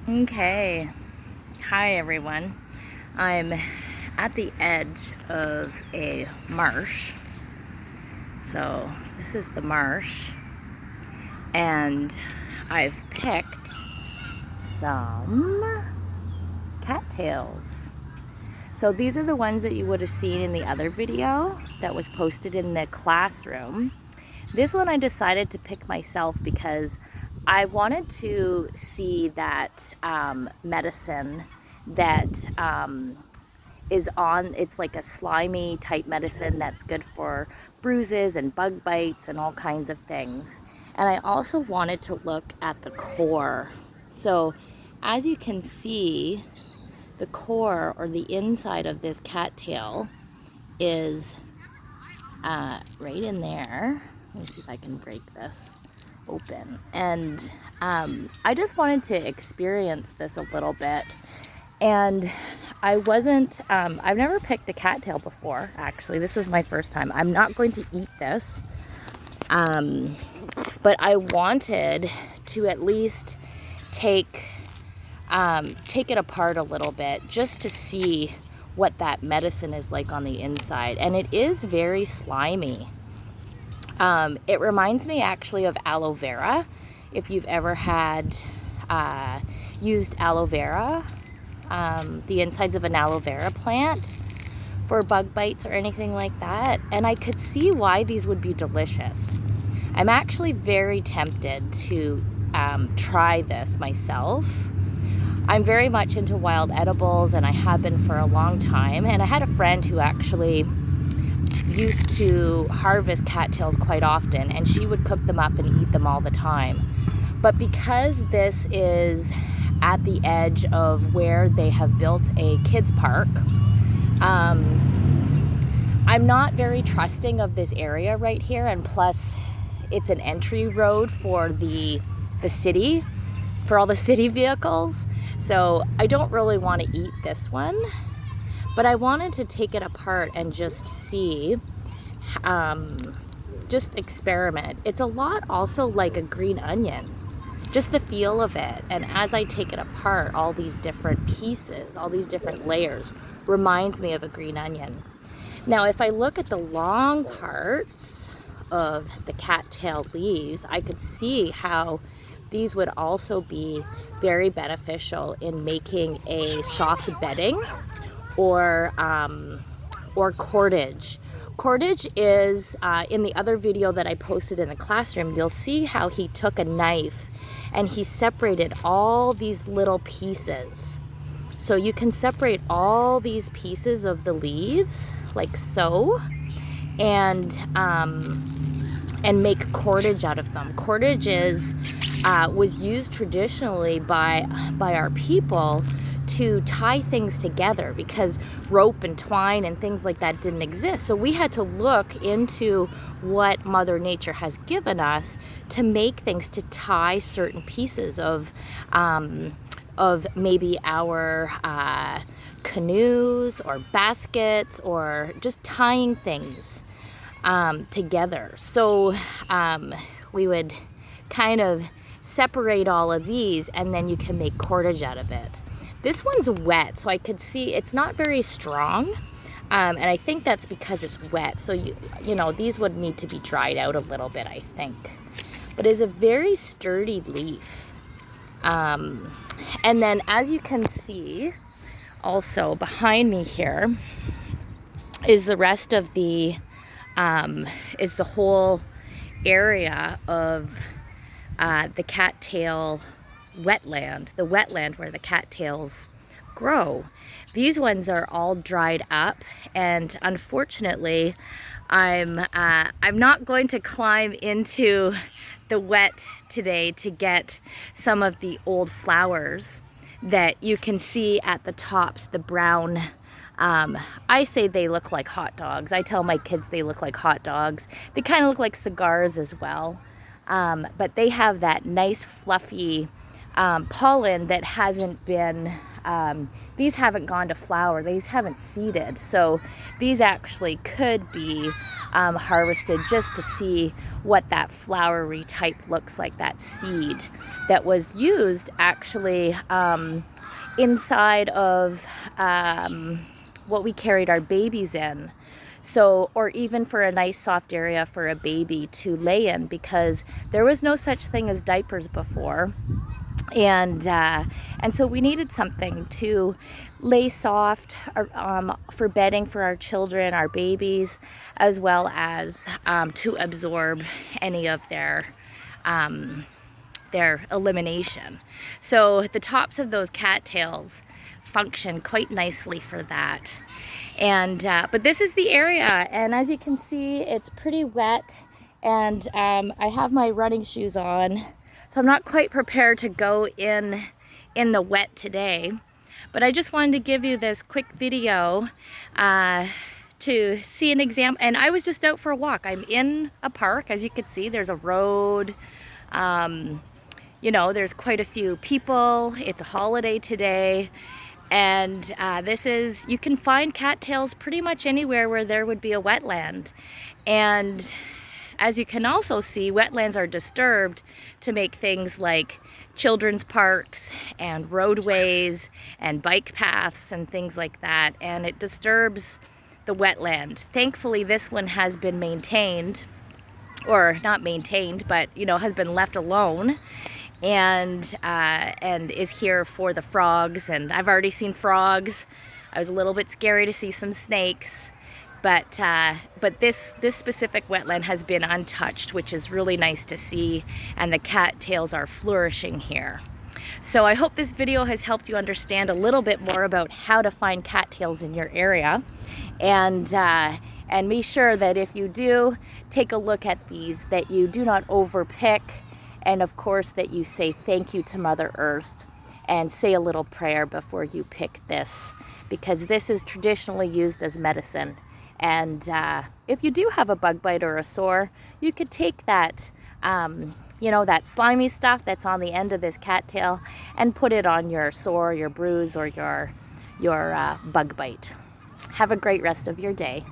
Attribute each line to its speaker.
Speaker 1: Okay, hi everyone. I'm at the edge of a marsh. So this is the marsh, and I've picked some cattails. So these are the ones that you would have seen in the other video that was posted in the classroom. This one I decided to pick myself because I wanted to see that medicine that is on, it's like a slimy type medicine that's good for bruises and bug bites and all kinds of things. And I also wanted to look at the core. So as you can see, the core or the inside of this cattail is right in there. Let me see if I can break this open. And I just wanted to experience this a little bit. And I've never picked a cattail before, actually. This is my first time. I'm not going to eat this. But I wanted to at least take it apart a little bit just to see what that medicine is like on the inside. And it is very slimy. It reminds me actually of aloe vera. If you've ever had used aloe vera, the insides of an aloe vera plant for bug bites or anything like that. And I could see why these would be delicious. I'm actually very tempted to try this myself. I'm very much into wild edibles, and I have been for a long time. And I had a friend who actually used to harvest cattails quite often, and she would cook them up and eat them all the time. But because this is at the edge of where they have built a kids park, I'm not very trusting of this area right here, and plus it's an entry road for the city, for all the city vehicles. So I don't really want to eat this one, but I wanted to take it apart and just see, just experiment. It's a lot also like a green onion, just the feel of it. And as I take it apart, all these different pieces, all these different layers reminds me of a green onion. Now, if I look at the long parts of the cattail leaves, I could see how these would also be very beneficial in making a soft bedding or cordage. Cordage is, in the other video that I posted in the classroom, you'll see how he took a knife and he separated all these little pieces. So you can separate all these pieces of the leaves like so, and make cordage out of them. Cordage was used traditionally by our people to tie things together, because rope and twine and things like that didn't exist. So we had to look into what Mother Nature has given us to make things to tie certain pieces of maybe our canoes or baskets, or just tying things together. So we would kind of separate all of these, and then you can make cordage out of it. This one's wet, so I could see it's not very strong, and I think that's because it's wet. So you know, these would need to be dried out a little bit, I think. But it's a very sturdy leaf. And then, as you can see, also behind me here is the rest of the is the whole area of the cattail wetland, the wetland where the cattails grow. These ones are all dried up, and unfortunately I'm not going to climb into the wet today to get some of the old flowers that you can see at the tops, the brown. I say they look like hot dogs. I tell my kids they look like hot dogs. They kind of look like cigars as well. But they have that nice fluffy pollen that hasn't been these haven't gone to flower, these haven't seeded. So these actually could be harvested just to see what that flowery type looks like, that seed that was used actually inside of what we carried our babies in. So, or even for a nice soft area for a baby to lay in, because there was no such thing as diapers before. And so we needed something to lay soft for bedding for our children, our babies, as well as to absorb any of their elimination. So the tops of those cattails function quite nicely for that. And but this is the area, and as you can see, it's pretty wet, and I have my running shoes on, so I'm not quite prepared to go in the wet today. But I just wanted to give you this quick video to see an example. And I was just out for a walk. I'm in a park, as you can see. There's a road. You know, there's quite a few people. It's a holiday today. And you can find cattails pretty much anywhere where there would be a wetland. And as you can also see, wetlands are disturbed to make things like children's parks and roadways and bike paths and things like that. And it disturbs the wetland. Thankfully, this one has been maintained, or not maintained, but you know, has been left alone. And is here for the frogs, and I've already seen frogs. I was a little bit scary to see some snakes, but this specific wetland has been untouched, which is really nice to see, and the cattails are flourishing here. So I hope this video has helped you understand a little bit more about how to find cattails in your area, and be sure that if you do take a look at these, that you do not overpick. And of course that you say thank you to Mother Earth and say a little prayer before you pick this, because this is traditionally used as medicine. And if you do have a bug bite or a sore, you could take that, you know, that slimy stuff that's on the end of this cattail and put it on your sore, your bruise, or your bug bite. Have a great rest of your day.